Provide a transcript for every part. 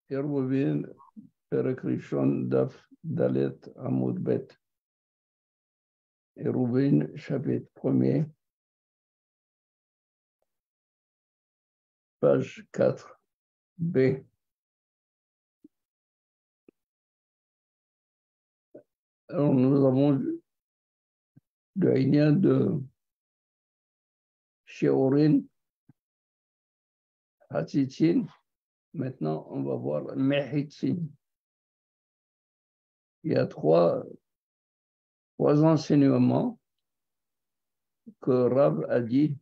Eruvin, Perek Rishon, Daf, Dalet, Amud Bet. Eruvin, chapitre 1er, page 4b. Alors, nous avons le Inyan de Sheorin, Hatzitzin. Maintenant, on va voir Mehitzin. Il y a trois enseignements que Rav a dit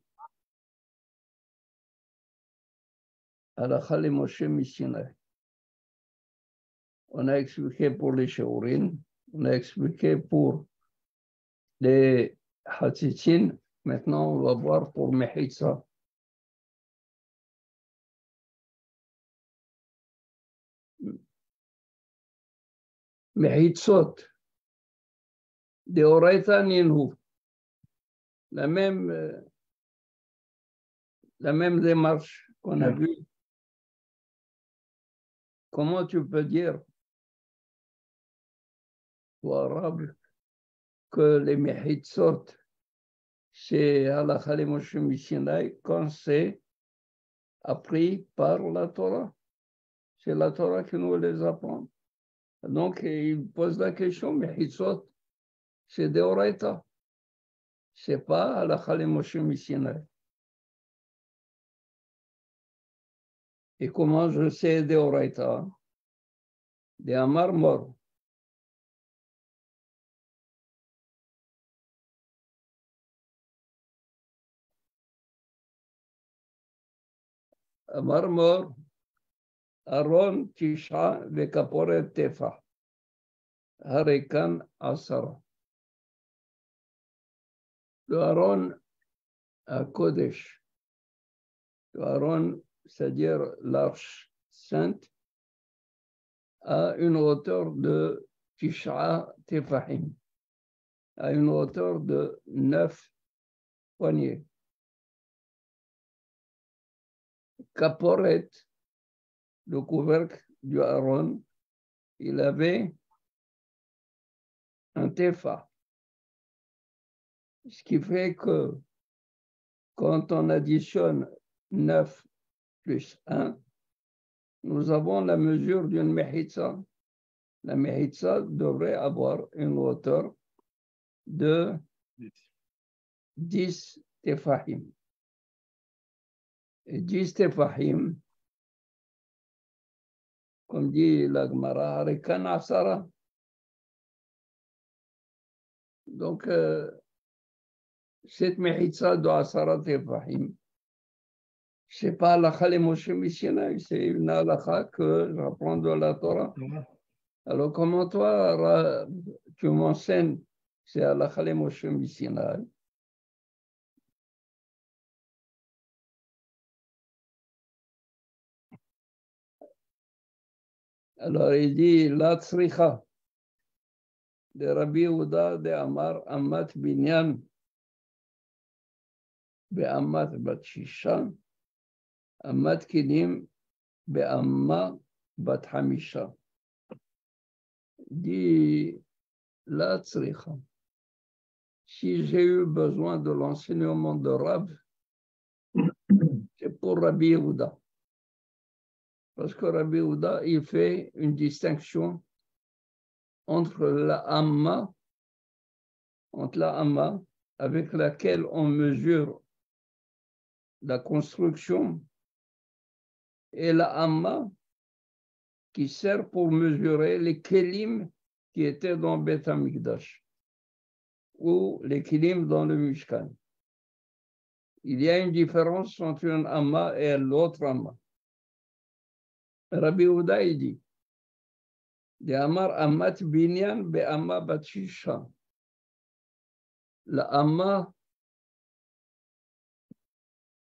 à la Chale Moshe Missinai. On a expliqué pour les Sheorin, on a expliqué pour les Hatzitzin. Maintenant, on va voir pour Mehitza. Mehitzot, de Oraita Ninhu. La même démarche qu'on a vue. Comment tu peux dire, toi, arabe, que les Mehitzot, c'est Halakha le Moshe Mishinai quand c'est appris par la Torah? C'est la Torah qui nous les apprend. Donc, il pose la question, Mehitzot, c'est de Oraita. C'est pas Halakha le Moshe Mishinai. Et comment je sais de Oraita? De Amar Mor. Amar Mor, Aaron Tisha Vekaporet Tefa. Harekan Asara. Le Aaron à Kodesh. Le Aaron, c'est-à-dire l'arche sainte, à une hauteur de Tisha Tefahim, à une hauteur de 9 poignées. Kaporet, le couvercle du Aaron, il avait un tefa. Ce qui fait que quand on additionne 9 plus 1, nous avons la mesure d'une mehitza. La mehitza devrait avoir une hauteur de 10 tefahim. Et 10 tefahim, comme dit la Gemara, Harekan Asara. Donc, cette mehitza de Asara tefahim, c'est pas halakha le Moshe Mishinai, c'est une halakha que j'apprends de la Torah. Alors, comment toi, tu m'enseignes, c'est halakha le Moshe Mishinai? Alors, il dit, la tzricha de Rabbi Yehuda de Amar Amat Binyan be'amat bat shisha, Amat kilim be'amma bat hamisha. Dit la tzricha. Si j'ai eu besoin de l'enseignement de Rav, c'est pour Rabbi Yehuda. Parce que Rabbi Yehuda, il fait une distinction entre la amma avec laquelle on mesure la construction et la amma qui sert pour mesurer les kelim qui étaient dans Beth Amikdash ou les kelim dans le Mishkan. Il y a une différence entre une amma et l'autre amma. Rabbi Yehuda, il dit, de Amar Amat Binyan be Amma bat shisha. La amma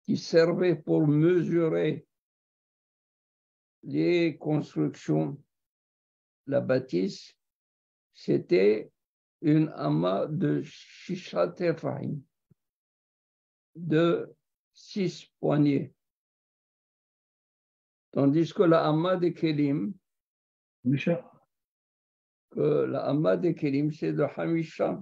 qui servait pour mesurer les constructions, la bâtisse, c'était une amma de shisha tefahim, de 6 poignées. Tandis que la Amma des Kelim, Michel. que la Amma des Kelim, c'est de Hamisha.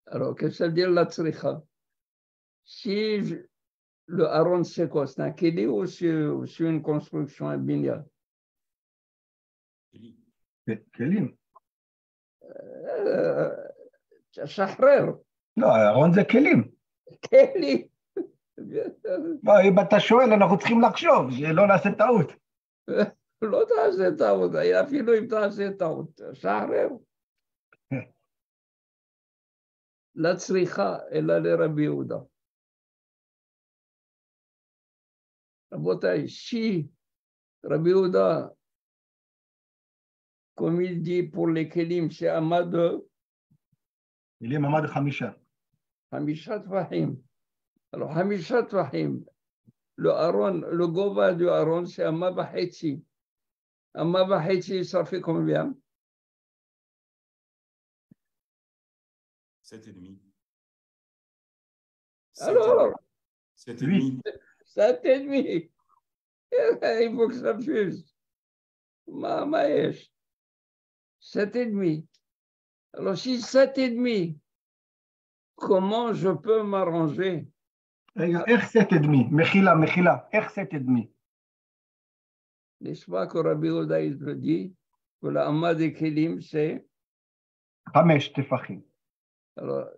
Alors, qu'est-ce que ça veut dire la tzricha? Si le Aaron, c'est quoi? C'est un Keli ou c'est une construction, un binyan? Kelim. Shahrer. לא, אהרון זה כלים. Keli. אם אתה שואל, אנחנו צריכים לחשוב, שלא נעשה טעות. לא תעשה טעות, אפילו אם תעשה טעות. שחרר. לצריכה, אלא לרבי יהודה. רבותיי, רבי יהודה, comme il dit pour les kelim, c'est amas de כלים עמד 5. חמישה טפחים. Alors, חמישה טפחים. Le Aaron, le gova du Aaron, c'est amas וחצי. amas וחצי, ça fait combien? 7,5. Alors, 7,5. 7,5. Il faut que ça fuse. Maëch. 7,5. Alors, si 7,5, comment je peux m'arranger? רגע, איך 7,5? מחילה, איך 7,5? N'est-ce pas que Rabbi Yehuda il te dit que la Amma des Kelim, c'est. 5 טפחים. Alors,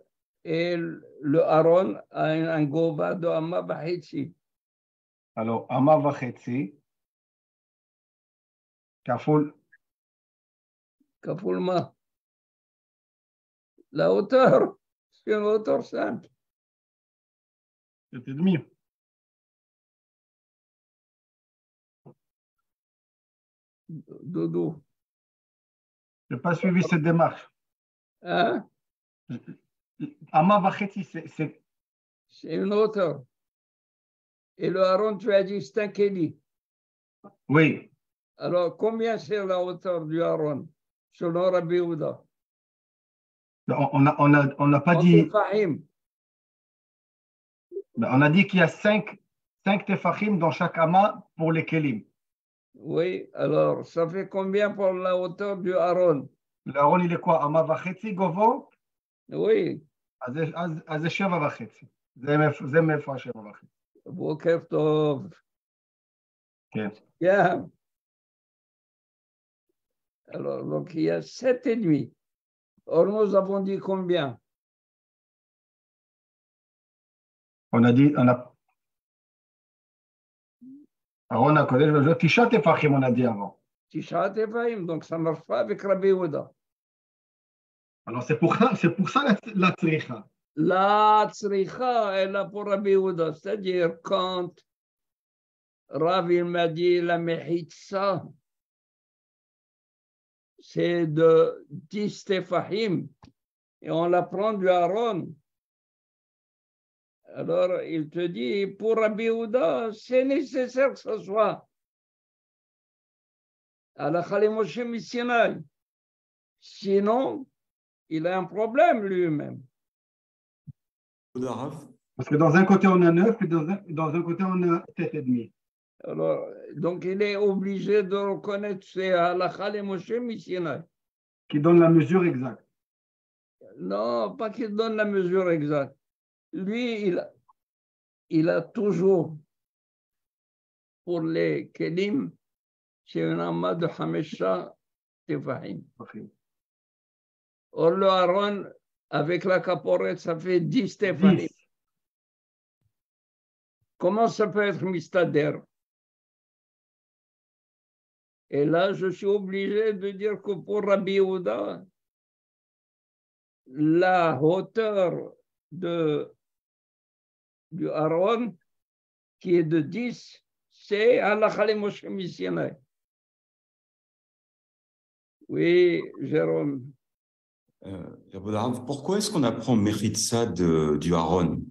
et le Aaron a un gova de Amma Bahitsi. Alors, אמה וחצי, כפול, Kafulma. La hauteur, c'est une hauteur simple. 7,5. Doudou. Je n'ai pas suivi cette démarche. Hein? אמה וחצי, c'est C'est une hauteur. Et le Aaron, tu as dit, c'est un Kéli. Oui. Alors, combien c'est la hauteur du Aaron, selon Rabbi Yehuda? On n'a pas dit. On a dit qu'il y a 5 tefachim dans chaque ama pour les kelim. Oui, alors ça fait combien pour la hauteur du Aaron? L'Aaron, il est quoi? Ama vachetzi govo? Oui. אז זה 7.5. זה מאיפה 7.5. בוקר טוב. כן. Bien. Alors, donc il y a 7,5. Or, nous avons dit combien? On a Aaron הקודש, וזה 9 טפחים, on a dit avant. 9 טפחים, donc ça ne marche pas avec Rabbi Yehuda. Alors c'est pour ça la tzricha. La tzricha est là pour Rabbi Yehuda, c'est-à-dire quand Rav il m'a dit la mechitza, c'est de 10 tefahim et on la prend du Aaron. Alors il te dit pour Rabbi Yehuda, c'est nécessaire que ce soit à la Chalei Moshe Misinaï. Sinon, il a un problème lui-même. Parce que dans un côté on a 9 et dans un côté on a 7,5. Alors, donc il est obligé de reconnaître c'est à la Chalei Moshe Misinaï. Qui donne la mesure exacte. Non, pas qu'il donne la mesure exacte. Lui, il a toujours, pour les kelim, c'est un amas de Hamesha Tefahim. Or, le Aaron, avec la caporette, ça fait 10 Tefahim. Comment ça peut être mistader? Et là, je suis obligé de dire que pour Rabbi Yehuda, la hauteur du Aaron, qui est de 10, c'est à la Chalei Moshe Misinaï. Oui, Jérôme. Pourquoi est-ce qu'on apprend Mechitza du Aaron?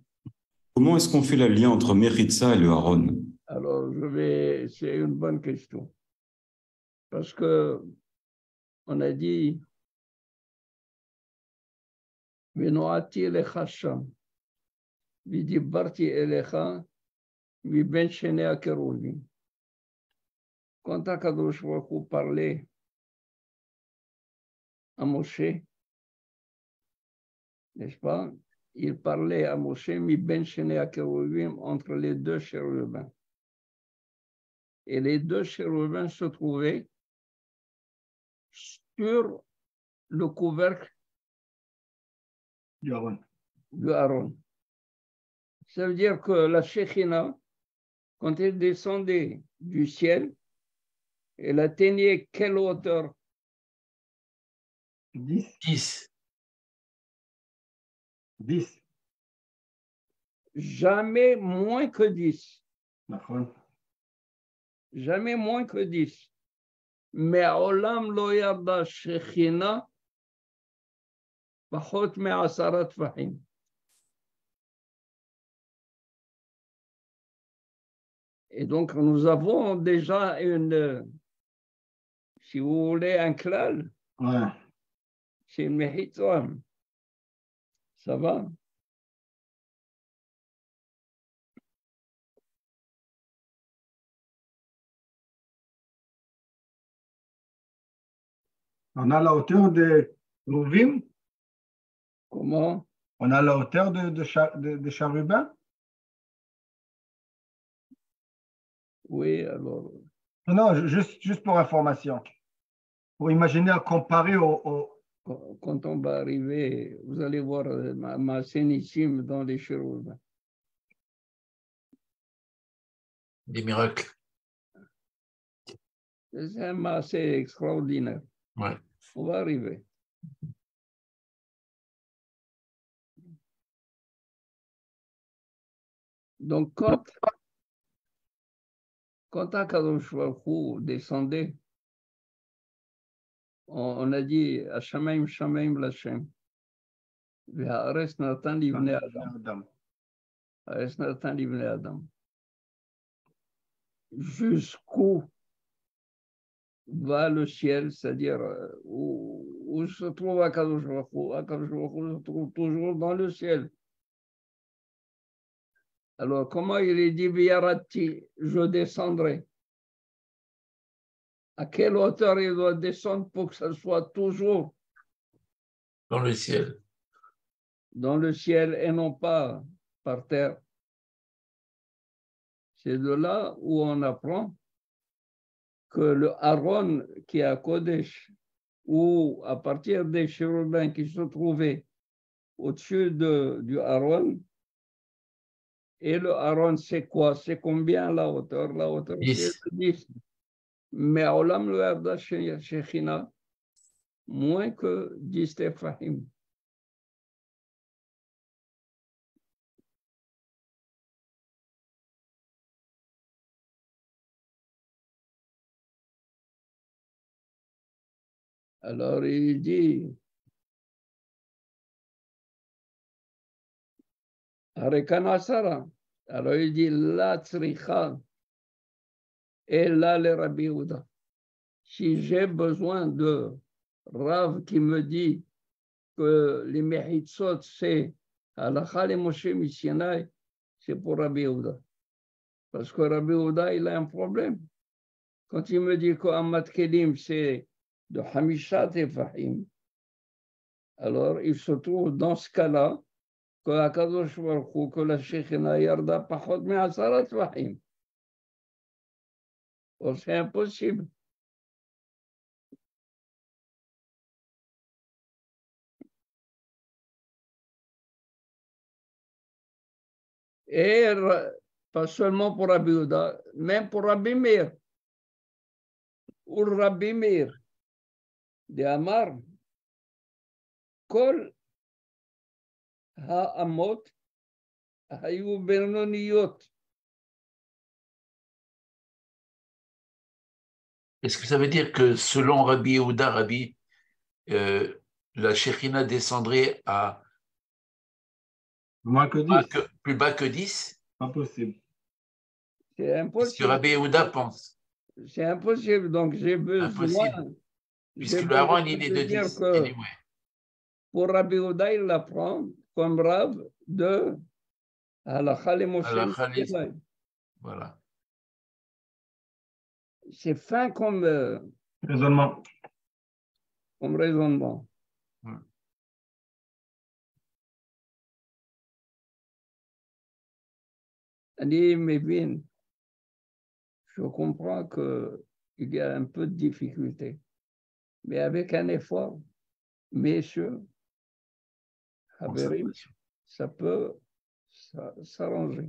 Comment est-ce qu'on fait le lien entre Mechitza et le Aaron? Alors, c'est une bonne question. Parce que on a dit ונועדתי אליך שם, ודיברתי אליך מבין שני הקירובים. Quand Akadosh Baruch Hu parlait à Moshe, n'est-ce pas? Il parlait à Moshe mi ben shene akeruvim, entre les deux chérubins. Et les deux chérubins se trouvaient sur le couvercle du Aaron. du Aaron. Ça veut dire que la Shekhina, quand elle descendait du ciel, elle atteignait quelle hauteur? 10. Jamais moins que 10. D'accord. Jamais moins que 10. Mais Olam lo yarda Shekhina pachot me'asara tfahim. Et donc, nous avons déjà si vous voulez, un klal. Ouais. C'est une méhitzah. Ça va? On a la hauteur de Rouvim. Comment? On a la hauteur de chérubin. Oui, alors. Non, juste pour information. Pour imaginer à comparer au. Quand on va arriver, vous allez voir ma sénissime dans les chérubins. Des miracles. C'est un assez extraordinaire. Ouais. On va arriver. Donc, quand Akadosh Baruch Hu descendait, on a dit Hashamaim Shamaim Lashem. Ve'haaretz natan livnei Adam. Haaretz natan livnei Adam. Jusqu'où va le ciel, c'est-à-dire où se trouve Akadosh Baruch Hu? Akadosh Baruch Hu se trouve toujours dans le ciel. Alors, comment il est dit V'yarati, je descendrai? À quelle hauteur il doit descendre pour que ça soit toujours dans le ciel? Dans le ciel et non pas par terre. C'est de là où on apprend que le Aaron qui est à Kodesh, ou à partir des chérubins qui se trouvaient au-dessus du Aaron, et le Aaron, c'est quoi? C'est combien la hauteur? La hauteur, 10. c'est 10. Mais Olam le Yarda Shechina, moins que 10 Tefahim. Alors il dit, Arekanasara. Alors il dit, la tzricha, et là le Rabbi Yehuda. Si j'ai besoin de Rav qui me dit que les Mehitzot, c'est Halakha le Moshe Mishinai, c'est pour Rabbi Yehuda. Parce que Rabbi Yehuda, il a un problème. Quand il me dit qu'Amat Kelim, c'est de Hamisha Tefahim, alors il se trouve dans ce cas-là que Akadosh Baruch Hu, que la Shekhina Yarda Pachot Me'asara Tefahim. C'est impossible. Et pas seulement pour Rabbi Yehuda, même pour Rabbi Meir. Ou Rabbi Meir de Amar, Kol ha'amot hayu benoniyot. Est-ce que ça veut dire que selon Rabbi Yehuda, la Shekhina descendrait à moins que 10? Plus bas que 10? Impossible. C'est impossible. C'est ce que Rabbi Yehuda pense. C'est impossible, donc j'ai besoin. Impossible. Puisque le Aaron, il est de 10. Que Pour Rabbi Yehuda, il l'apprend comme Rav de Halakha le Moshe. Halakha les- Voilà. C'est fin comme Raisonnement. raisonnement. Ani Mevin, je comprends qu'il y a un peu de difficulté, mais avec un effort, messieurs, Haberim, ça peut s'arranger.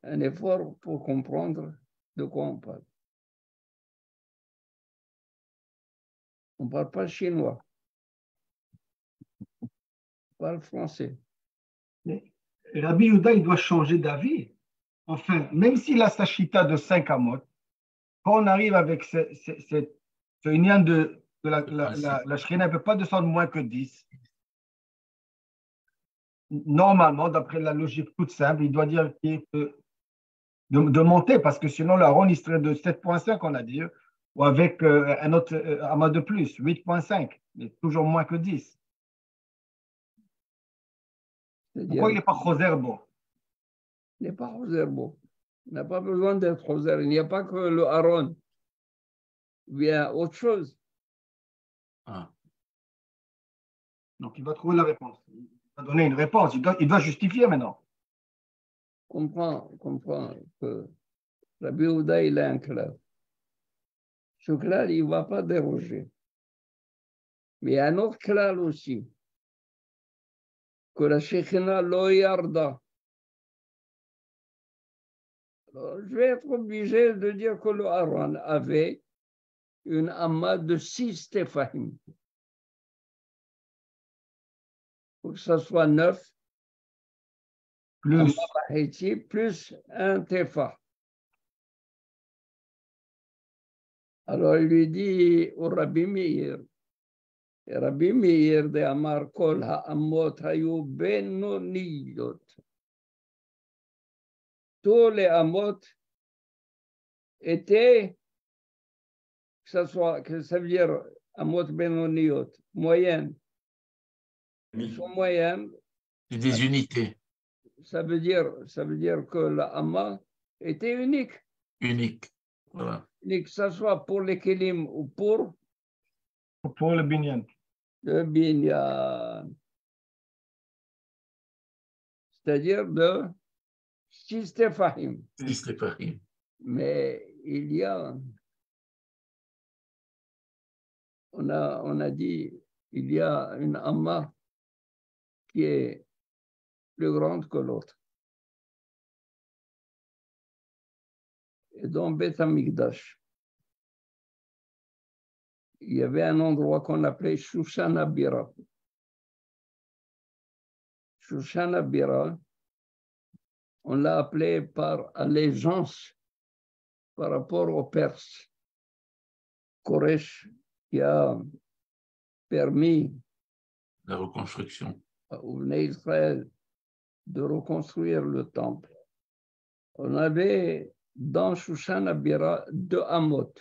Un effort pour comprendre de quoi on parle. On ne parle pas chinois, on parle français. Rabbi Yehuda, il doit changer d'avis. Enfin, même s'il a sa chita de 5 amot, quand on arrive avec ce union de la Shrina, ne peut pas descendre moins que 10. Normalement, d'après la logique toute simple, il doit dire de monter, parce que sinon, l'Aaron, il serait de 7,5, on a dit, ou avec un autre amas de plus, 8,5, mais toujours moins que 10. Pourquoi il n'est pas Choser bon? Il n'est pas Choser bon. Il n'a pas besoin d'être Choser. Il n'y a pas que le Aaron. Il y a autre chose. Ah. Donc, il va trouver la réponse. Il va donner une réponse. Il doit justifier maintenant. Comprends que Rabbi Yehuda, il a un clair. Ce clair, il ne va pas déroger. Mais il y a un autre clair aussi. Que la Shekhinah lo yarda. Alors, je vais être obligé de dire que le Aaron avait une amma de 6 tefahim. Pour que ça soit 9, plus un tefa. Alors il lui dit au Rabbi Meir, Rabbi Meir de Amar Kol ha'amot hayu benoniyot. Tous les amot étaient, que ça veut dire amot benoniyot, moyenne. Ils sont moyennes. C'est des unités. Ça veut dire que la amma était unique. Unique. Voilà. Que ce soit pour les kelim ou pour le binyan. Le binyan. C'est-à-dire de 6 tefahim. 6 tefahim. Mais il y a, on a dit, il y a une amma qui est plus grande que l'autre. Et dans Beth Amikdash, il y avait un endroit qu'on appelait Shoshana Bira. Shoshana Bira, on l'a appelé par allégeance par rapport aux Perses. Koresh qui a permis la reconstruction au Bnei Israël de reconstruire le temple. On avait dans Shoshana Bira 2 amot.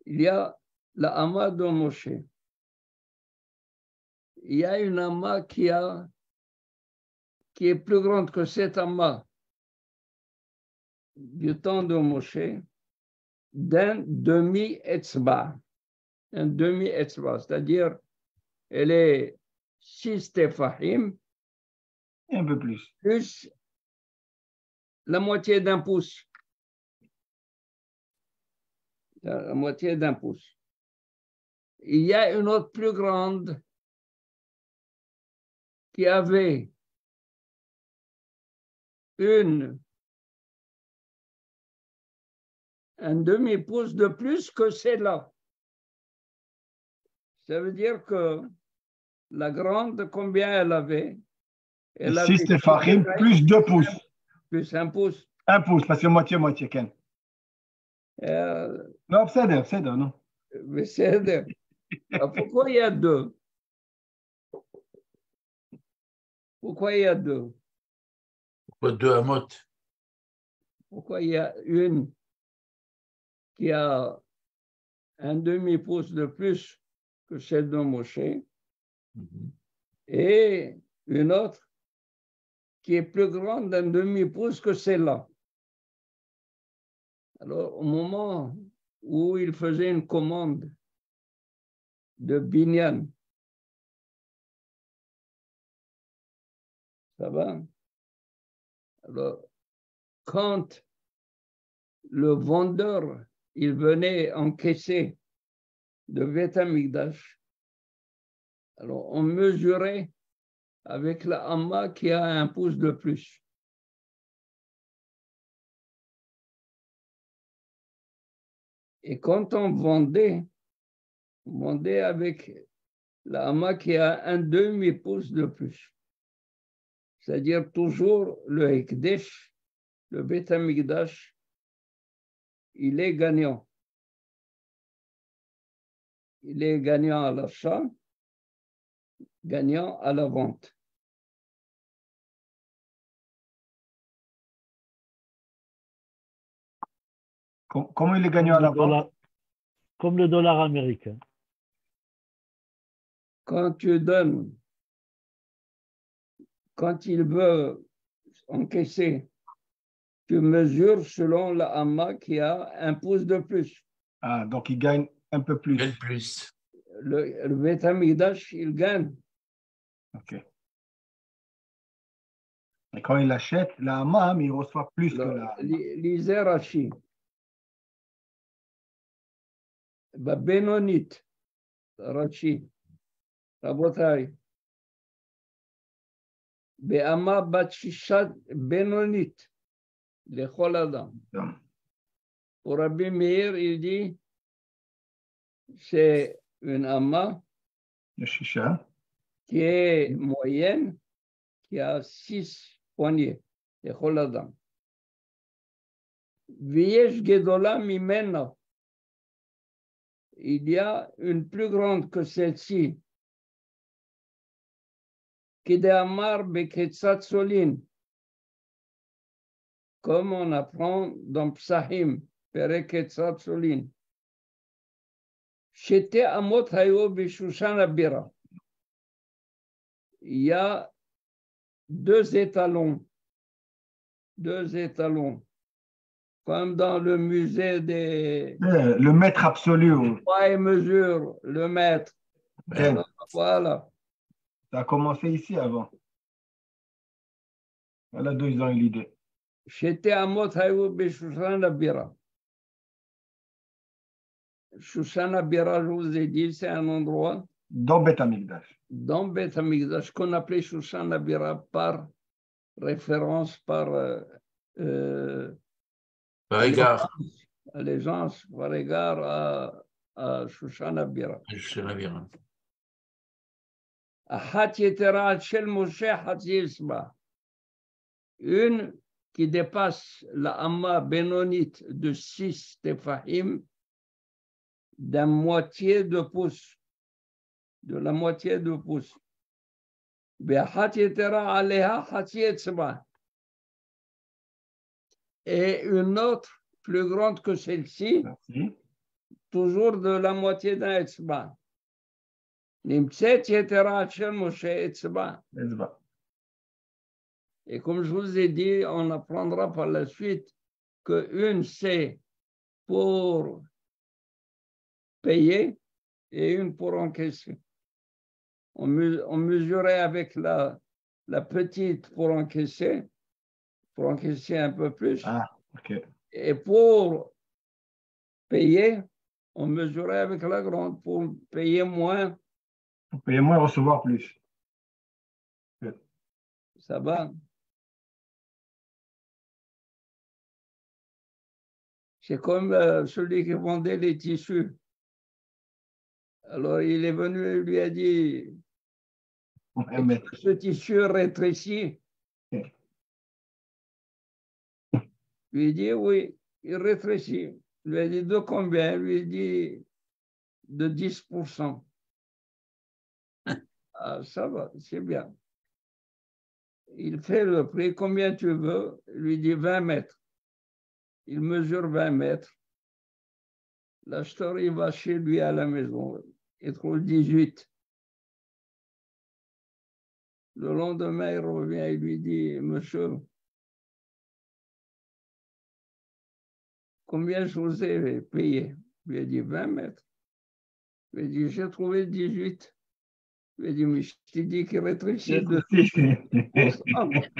Il y a la amma de Moshe. Il y a une amma qui est plus grande que cette amma du temps de Moshe, d'un demi-etzba. Un demi-etzba, c'est-à-dire elle est 6 tefahim. Un peu plus. Plus la moitié d'un pouce. La moitié d'un pouce. Il y a une autre plus grande qui avait un demi-pouce de plus que celle-là. Ça veut dire que la grande, combien elle avait? Elle 6 tefahim plus 2 pouces. Plus 1 pouce. 1 pouce, parce que moitié, Ken. Non, c'est non. Mais c'est pourquoi il y a 2? Pourquoi il y a 2? Pourquoi 2 amot? Pourquoi il y a une qui a un demi-pouce de plus que celle de Moshe, Mhm. et une autre qui est plus grande d'un demi-pouce que celle-là. Alors, au moment où il faisait une commande de binyan, ça va? Alors, quand le vendeur, il venait encaisser de Beth Amikdash, alors on mesurait avec la Hamma qui a un pouce de plus. Et quand on vendait avec la Hamma qui a un demi-pouce de plus. C'est-à-dire toujours le Hekdesh, le Beth Amikdash, il est gagnant. Il est gagnant à l'achat, gagnant à la vente. Comment il est gagnant à la vente? Comme le dollar américain. Quand tu donnes, quand il veut encaisser, tu mesures selon la Hamma qui a un pouce de plus. Ah, donc il gagne un peu plus. Quel plus? Le Beth Amikdash, il gagne. Ok. Et quand il achète la Hamam, il reçoit plus que la Hamam. Lisez Rashi. Benonit, Rashi, Rabotai. Be'ama bat shishat benonit, lechol adam. Pour Rabbi Meir, il dit, c'est une amma Le Shisha. qui est moyenne, qui a 6 poignées, lechol adam. Viesh gedola mimena. Il y a une plus grande que celle-ci. Kedeamar beketzat solin. Comme on apprend dans Psahim, Pereketzat solin. Shete amot hayo bishushan abira. Il y a 2 étalons. 2 étalons. Comme dans le musée des... Le maître absolu. Poids et mesure, le maître. Ben, Voilà. ça a commencé ici avant. Voilà d'où ils ont eu l'idée. J'étais à Mothaïou Bishushan Abira. Shushan Abira, je vous ai dit, c'est un endroit Dans Beth Amikdash. dans Beth Amikdash qu'on appelait Shushan Abira par référence, par Par égard. allégeance, par égard à Shushan Abira. Je sais la vérité. Ahat Yetera Shel Moshe Hat Yisba. Une qui dépasse la Amma Benonite de 6 Tefahim d'un moitié de pouce, de la moitié de pouce. Et une autre plus grande que celle-ci, Merci. toujours de la moitié d'un etzba. Nimtset yetera shel Moshe etzba. Ezba. Et comme je vous ai dit, on apprendra par la suite qu'une c'est pour payer et une pour encaisser. On mesurait avec la petite pour encaisser un peu plus. Ah, ok. Et pour payer, on mesurait avec la grande pour payer moins. Pour payer moins, recevoir plus. Ça va? C'est comme celui qui vendait les tissus. Alors, il est venu et lui a dit, ce tissu rétrécit. Ok. Lui dit, oui, il rétrécit. Il lui a dit, de combien? Il lui a dit, de 10%. Ah, ça va, c'est bien. Il fait le prix, combien tu veux? Il lui dit 20 mètres. Il mesure 20 mètres. L'acheteur, il va chez lui à la maison. Il trouve 18. Le lendemain, il revient et lui dit, monsieur, combien je vous ai payé? Il lui a dit 20 mètres. Il lui a dit, j'ai trouvé 18. Il lui a dit, mais je t'ai dit qu'il rétrécit de 2%.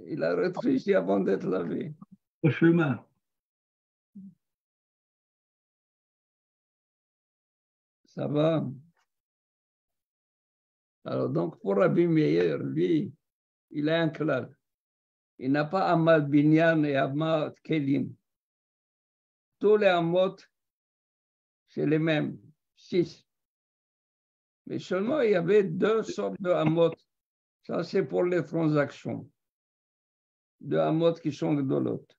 Il a rétréci avant d'être lavé. Au chemin. Ça va. Alors, donc, pour Rabbi Meir, lui, il a un clal. Il n'a pas Amal Binyan et Amal Kelim. Tous les Amot, c'est les mêmes, 6. Mais seulement, il y avait 2 sortes de Amot. Ça, c'est pour les transactions. 2 Amot qui sont de l'autre.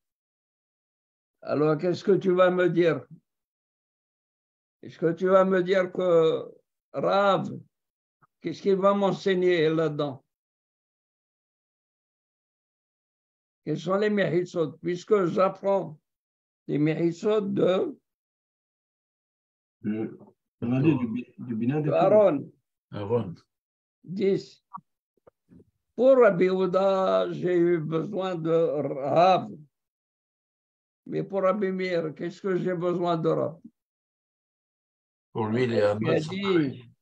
Alors, qu'est-ce que tu vas me dire? Est-ce que tu vas me dire que Rav, qu'est-ce qu'il va m'enseigner là-dedans? Quels sont les méritsot? Puisque j'apprends les méritsot de Aaron. Aaron. 10. Pour Rabbi Ouda, j'ai eu besoin de Rav. Mais pour Rabbi Meir, qu'est-ce que j'ai besoin de Rav? Pour lui, il est Il a dit,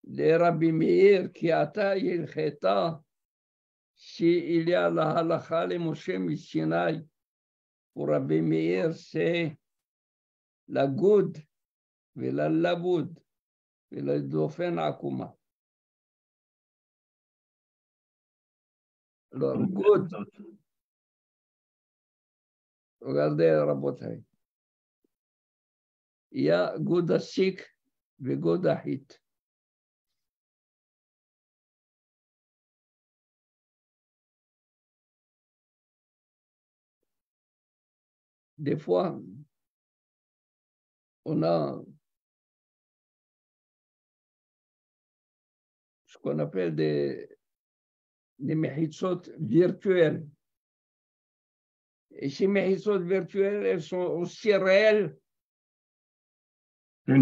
les Rabbi Meir qui attaillent il cheta, s'il y a la halakha les Moshe Mishinai, pour Rabbi Meir, c'est la goud, et la laboud, et la dofen akuma. Alors, goud, regardez, Rabotai. Il y a goud asik et goud ahit. Des fois, on a ce qu'on appelle des mehitsot virtuels. Et ces mehitsot virtuels, elles sont aussi réelles que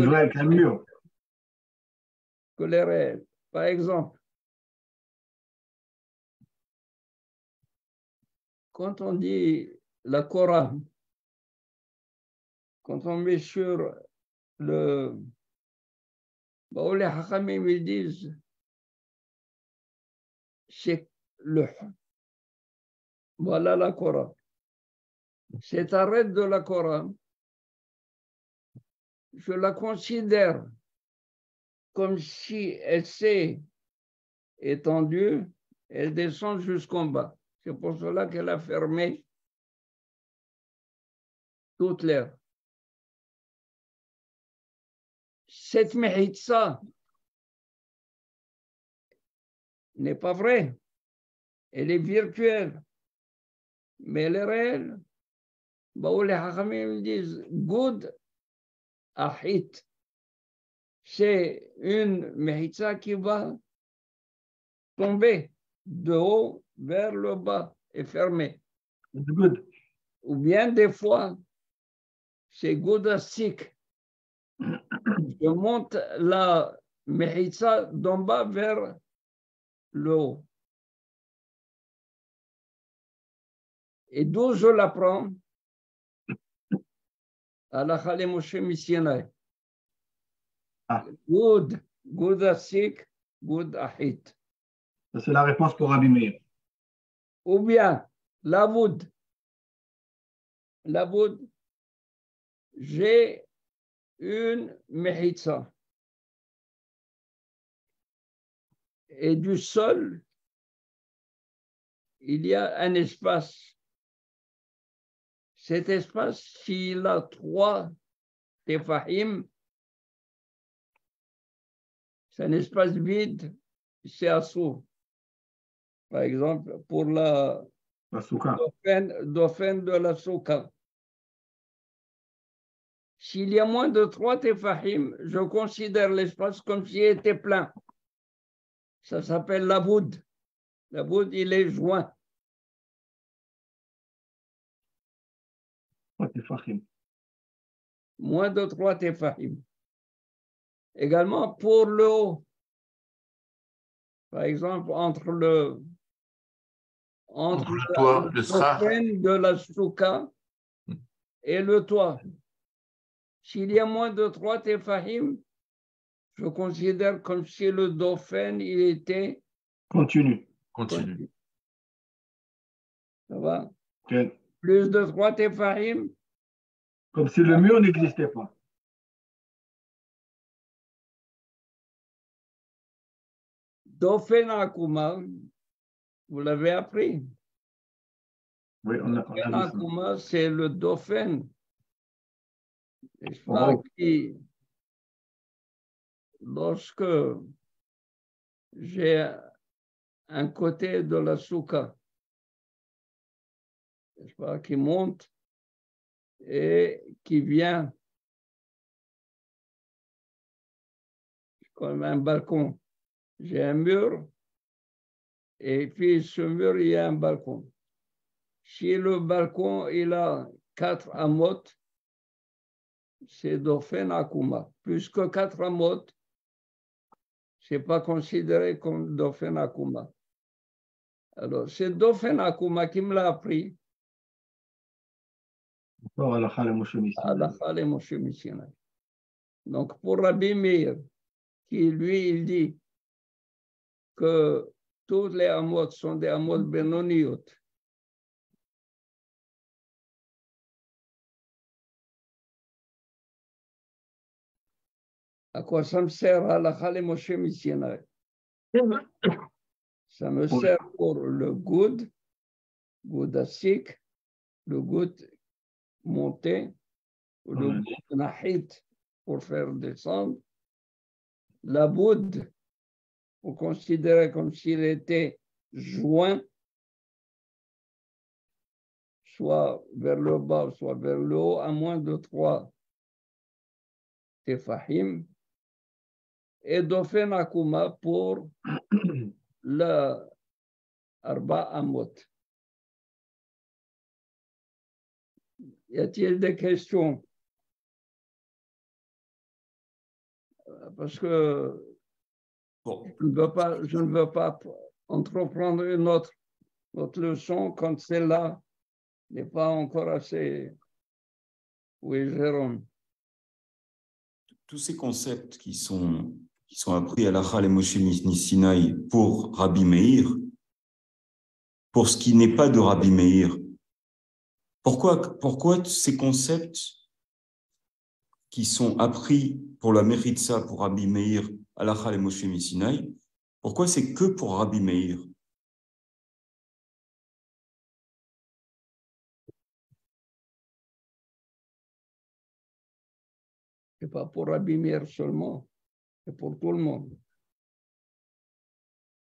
les réels. Par exemple, quand on dit la Coran, quand on met sur le... Bon, les Hakhamim, ils disent, c'est le... Voilà la Coran. Cette arrêt de la Coran, je la considère comme si elle s'est étendue, elle descend jusqu'en bas. C'est pour cela qu'elle a fermé toute l'air. Cette mehitsa n'est pas vraie. Elle est virtuelle, mais elle est réelle. Les Hachamim disent good ahit. C'est une mehitsa qui va tomber de haut vers le bas et fermer. Ou bien des fois, c'est good asik. Je monte la mehitsa d'en bas vers le haut. Et d'où je l'apprends? À la Chale Moshe Mishinai. Good asik, good ahit. C'est la réponse pour Rabbi Meir. Ou bien, lavoud. Lavoud, j'ai une mehitsa. Et du sol, il y a un espace. Cet espace, s'il a 3 tefahim, c'est un espace vide, c'est assourd. Par exemple, pour la dauphin de la souka. S'il y a moins de 3 tefahim, je considère l'espace comme s'il était plein. Ça s'appelle la voûte. La voûte, il est joint. Moins de 3 tefahim. Également pour le haut. Par exemple, entre le toit, le dofen de la souka et le toit. S'il y a moins de 3 tefahim, je considère comme si le dofen il était Continue. Continue. Ça va? Okay. Plus de 3 tefahim. Comme si le mur n'existait pas. Dofen Akuma, vous l'avez appris. Oui, on a vu ça. Akuma, c'est le dofen. N'est-ce pas? Qui, lorsque j'ai un côté de la souka, n'est-ce pas, qui monte et qui vient comme un balcon. J'ai un mur et puis ce mur, il y a un balcon. Si le balcon, il a 4 amot, c'est dofen akuma. Plus que 4 amot, ce n'est pas considéré comme dofen akuma. Alors, c'est dofen akuma qui me l'a appris. Donc, pour Rabbi Meir, qui lui, il dit que tous les amot sont des amot benoniot. À quoi ça me sert à la Chale Moshe Missionnaire? Ça me sert pour le good asik, le good monté, le good nahit pour faire descendre, la boud pour considérer comme s'il était joint, soit vers le bas, soit vers le haut, à moins de 3 tefahim, et dofen akuma pour le arba amot. Y a-t-il des questions? Parce que je ne veux pas entreprendre une autre leçon quand celle-là n'est pas encore assez. Oui, Jérôme. Tous ces concepts qui sont appris à la Chale Moshe Sinaï pour Rabbi Meir, pour ce qui n'est pas de Rabbi Meir, pourquoi ces concepts qui sont appris pour la Meritza, pour Rabbi Meir, à la Chale Moshe Sinaï, pourquoi c'est que pour Rabbi Meir? Ce n'est pas pour Rabbi Meir seulement, c'est pour tout le monde.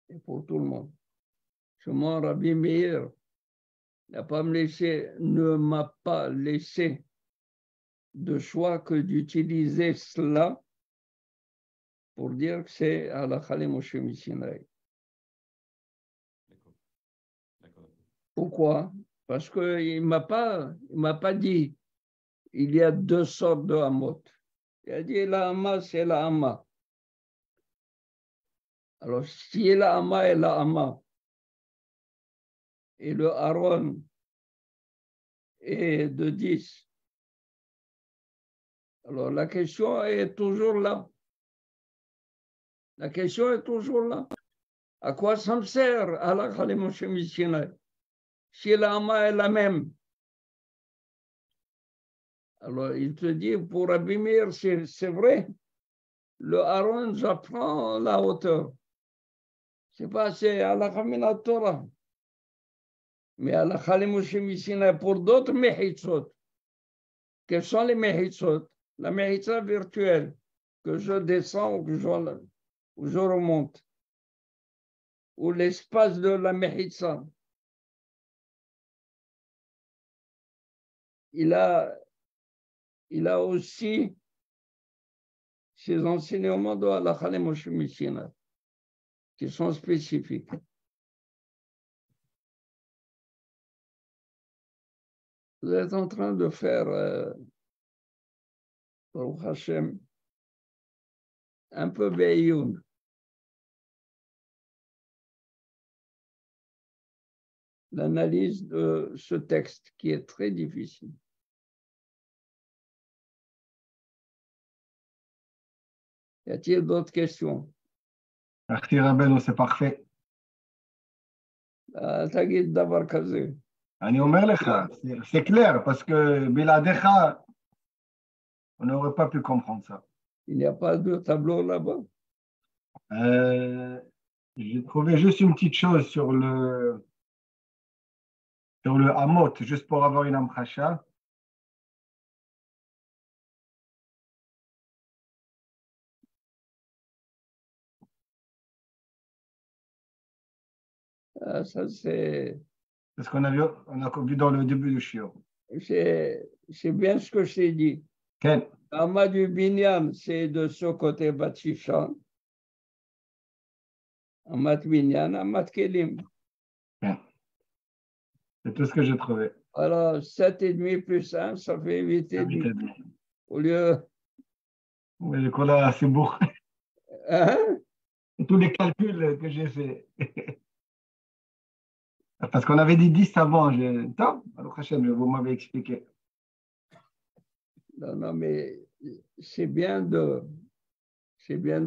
C'est pour tout le monde. Seulement Rabbi Meir ne m'a pas laissé de choix que d'utiliser cela pour dire que c'est à la Chale Moshe Sinaï. Pourquoi? Parce qu'il m'a pas dit il y a 2 sortes de hamot. Il a dit la hama, c'est la hama. Alors, si la hama est la hama, et le Aaron est de 10, alors la question est toujours là. La question est toujours là. À quoi ça me sert à la Chale Moshe Sinaï? Si la hama est la même. Alors, il te dit, pour Rabbi Meir, c'est vrai, le Aaron, j'apprends la hauteur. C'est pas, c'est à la Chamina Torah. Mais à la Chale Moshe Sinaï, pour d'autres mehitzot, quels sont les mehitzot? La mehitza virtuelle, que je descends ou que je remonte, ou l'espace de la mehitza. Il a aussi ses enseignements de la Chale Moshe Sinaï qui sont spécifiques. Vous êtes en train de faire, Baruch Hashem, un peu Be'iyun. L'analyse de ce texte qui est très difficile. Y a-t-il d'autres questions? Merci Rabbeinu, c'est parfait. תגיד דבר כזה. אני אומר לך, c'est clair, parce que בלעדיך, on n'aurait pas pu comprendre ça. Il n'y a pas de tableau là-bas. J'ai trouvé juste une petite chose sur le Hamot, juste pour avoir une amchacha. Ça, c'est C'est ce qu'on a vu dans le début du shiur. bien ce que je t'ai dit. Ken, Amat du Binyan, c'est de ce côté Batshishan. Amat Binyan, Amat Kelim. Ken. C'est tout ce que j'ai trouvé. Alors, 7,5 plus 1, ça fait 8,5. Au lieu. Oui, là, c'est beau. Hein? Tous les calculs que j'ai fait. Parce qu'on avait dit 10 avant. Top, alors Hachem, vous m'avez expliqué. Non, non, mais c'est bien de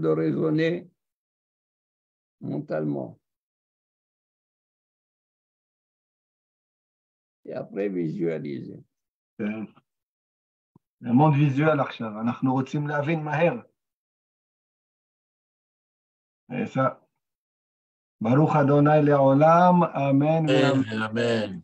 raisonner mentalement. Et après visualiser. Le monde visuel, עכשיו. אנחנו רוצים להבין מהר. Et ça. Baruch Adonai Le'olam. Amen. Amen.